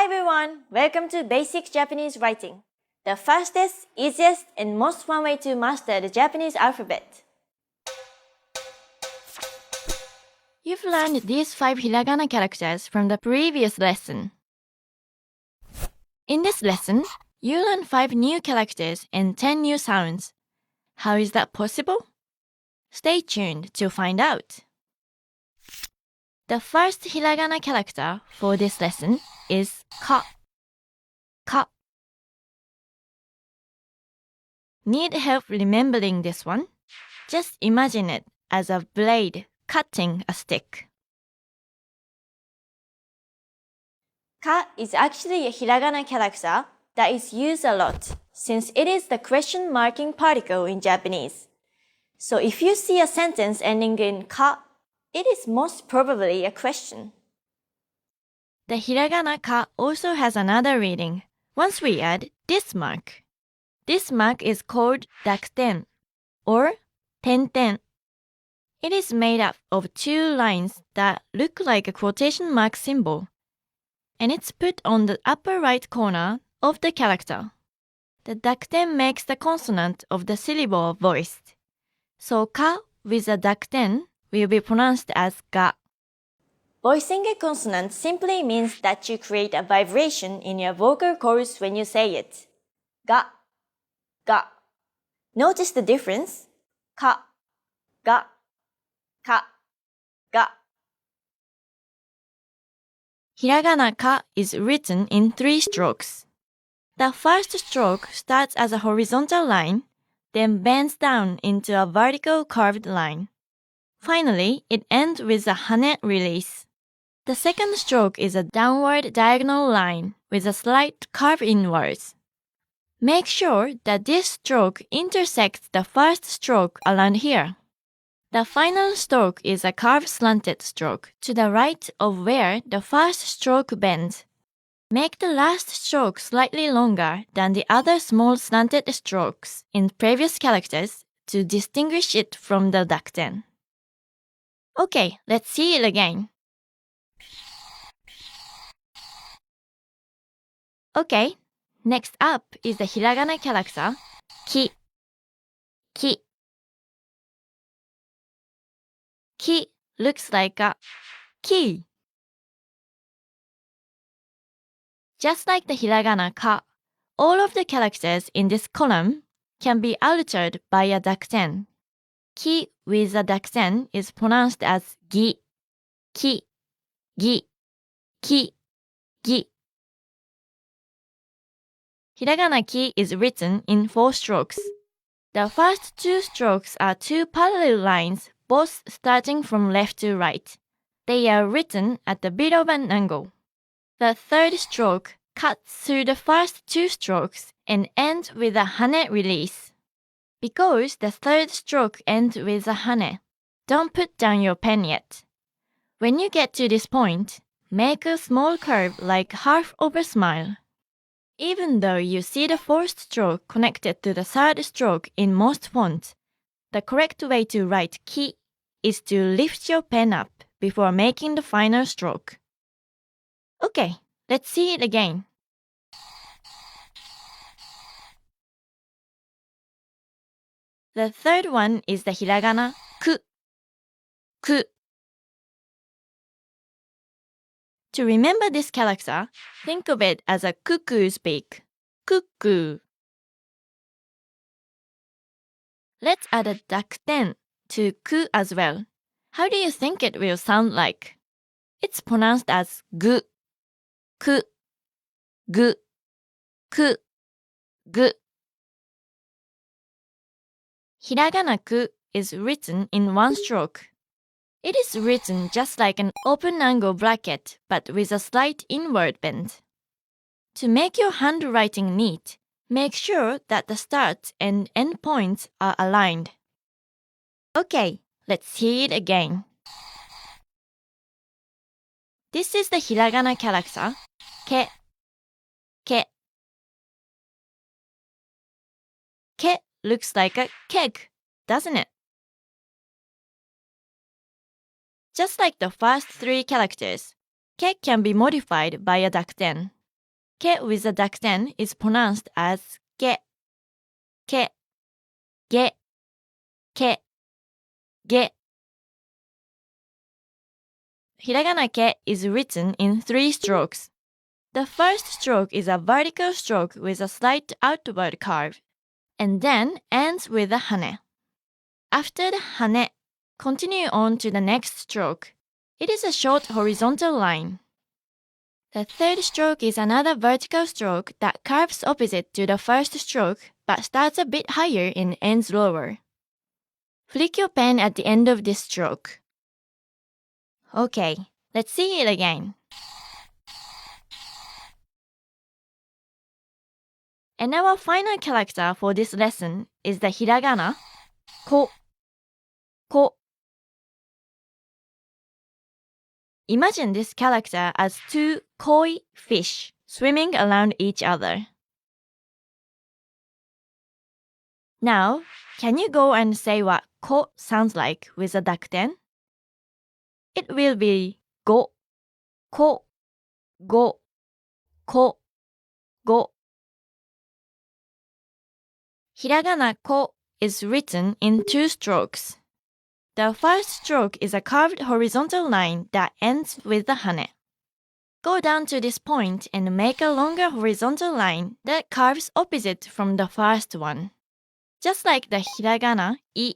Hi everyone! Welcome to Basic Japanese Writing, the fastest, easiest, and most fun way to master the Japanese alphabet. You've learned these 5 hiragana characters from the previous lesson. In this lesson, you learn 5 new characters and 10 new sounds. How is that possible? Stay tuned to find out. The first hiragana character for this lesson is ka. Ka. Need help remembering this one? Just imagine it as a blade cutting a stick. Ka is actually a hiragana character that is used a lot since it is the question marking particle in Japanese. So if you see a sentence ending in ka, it is most probably a question. The hiragana ka also has another reading once we add this mark. This mark is called dakuten or tenten. It is made up of 2 lines that look like a quotation mark symbol, and it's put on the upper right corner of the character. The dakuten makes the consonant of the syllable voiced, so ka with a dakuten will be pronounced as ga. Voicing a consonant simply means that you create a vibration in your vocal cords when you say it. Ga, ga. Notice the difference? Ka, ga, ka, ga. Hiragana ka is written in 3 strokes. The first stroke starts as a horizontal line, then bends down into a vertical curved line. Finally, it ends with a hane release. The second stroke is a downward diagonal line with a slight curve inwards. Make sure that this stroke intersects the first stroke around here. The final stroke is a curved slanted stroke to the right of where the first stroke bends. Make the last stroke slightly longer than the other small slanted strokes in previous characters to distinguish it from the dakuten. Okay, let's see it again. Okay, next up is the hiragana character ki. Ki. Ki looks like a key. Just like the hiragana ka, all of the characters in this column can be altered by a dakuten. Ki with a dakuten is pronounced as gi, ki, gi, ki, gi. Hiragana ki is written in 4 strokes. The first 2 strokes are 2 parallel lines, both starting from left to right. They are written at a bit of an angle. The third stroke cuts through the first 2 strokes and ends with a hane release. Because the third stroke ends with a hane, don't put down your pen yet. When you get to this point, make a small curve like half of a smile. Even though you see the fourth stroke connected to the third stroke in most fonts, the correct way to write ki is to lift your pen up before making the final stroke. Okay, let's see it again. The third one is the hiragana ku. Ku. To remember this character, think of it as a cuckoo's beak. Cuckoo. Let's add a dakuten to ku as well. How do you think it will sound like? It's pronounced as gu. Ku. Gu. Ku. Gu. Hiragana ku is written in 1 stroke. It is written just like an open angle bracket but with a slight inward bend. To make your handwriting neat, make sure that the start and end points are aligned. Okay, let's see it again. This is the hiragana character ke. Ke. Ke looks like a keg, doesn't it? Just like the first 3 characters, ke can be modified by a dakuten. Ke with the dakten is pronounced as ke, ke, ge, ke, ge. Hiragana ke is written in 3 strokes. The first stroke is a vertical stroke with a slight outward curve, and then ends with a hane. After the hane, continue on to the next stroke. It is a short horizontal line. The third stroke is another vertical stroke that curves opposite to the first stroke but starts a bit higher and ends lower. Flick your pen at the end of this stroke. Okay, let's see it again. And our final character for this lesson is the hiragana ko, ko. Imagine this character as 2 koi fish swimming around each other. Now, can you go and say what ko sounds like with a dakten? It will be go, ko, go, ko, go. Hiragana ko is written in 2 strokes. The first stroke is a curved horizontal line that ends with the hane. Go down to this point and make a longer horizontal line that curves opposite from the first one. Just like the hiragana I,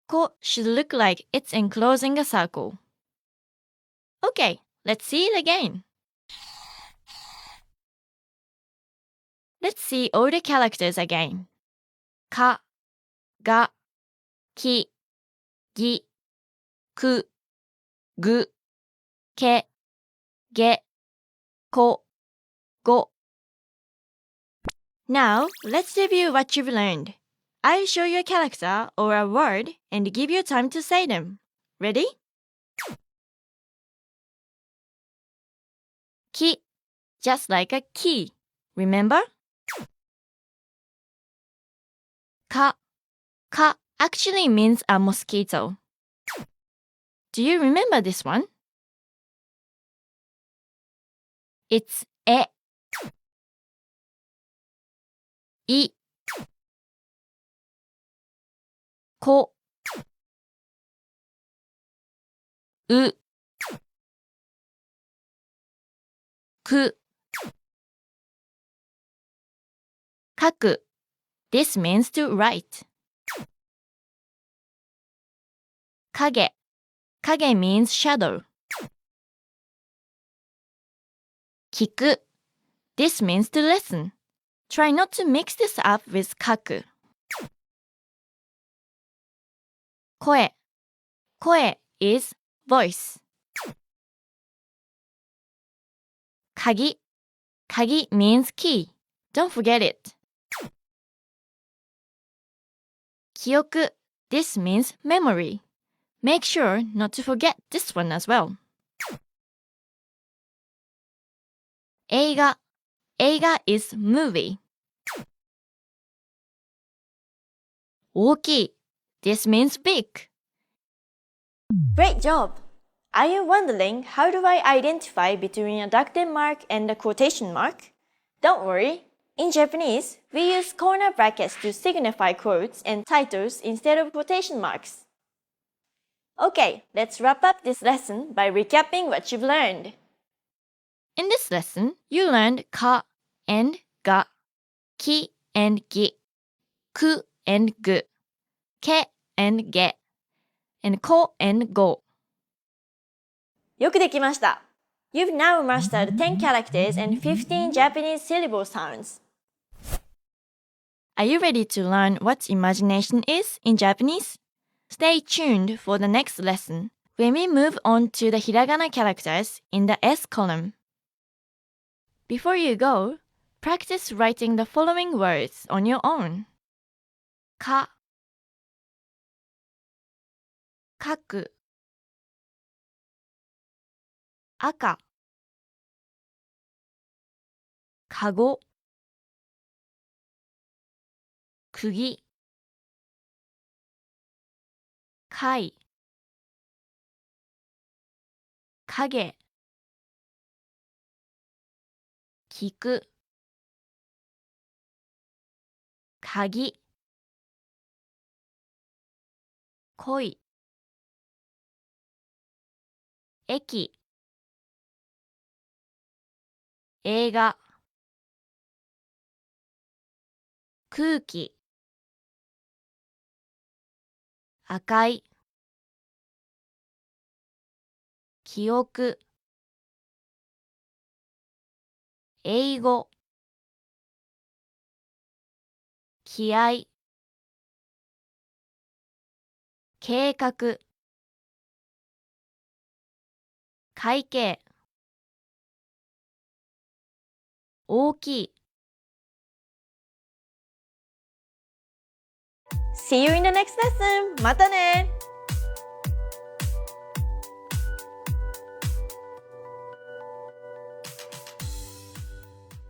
ko should look like it's enclosing a circle. Okay, let's see it again. Let's see all the characters again. Ka, ga, ki, gi, ku, gu, ke, ge, ko, go. Now, let's review what you've learned. I'll show you a character or a word and give you time to say them. Ready? Ki, just like a key. Remember? Ka, ka actually means a mosquito. Do you remember this one? It's e. I, ko, u, ku, kaku. This means to write. Kage. Kage means shadow. Kiku. This means to listen. Try not to mix this up with kaku. Koe. Koe is voice. Kagi. Kagi means key. Don't forget it. Kyoku. This means memory. Make sure not to forget this one as well. Eiga. Eiga is movie. Oki. This means big. Great job! Are you wondering how do I identify between a dakten mark and a quotation mark? Don't worry. In Japanese, we use corner brackets to signify quotes and titles instead of quotation marks. Okay, let's wrap up this lesson by recapping what you've learned. In this lesson, you learned ka and ga, ki and gi, ku and gu, ke and ge, and ko and go. よくできました。You've now mastered 10 characters and 15 Japanese syllable sounds. Are you ready to learn what imagination is in Japanese? Stay tuned for the next lesson when we move on to the hiragana characters in the S column. Before you go, practice writing the following words on your own. Ka, kaku, aka, kago, kugi, kai, kage, kiku, 鍵、恋、駅、映画、空気、赤い、記憶、英語、気合、計画、会計、大きい。See you in the next lesson! またね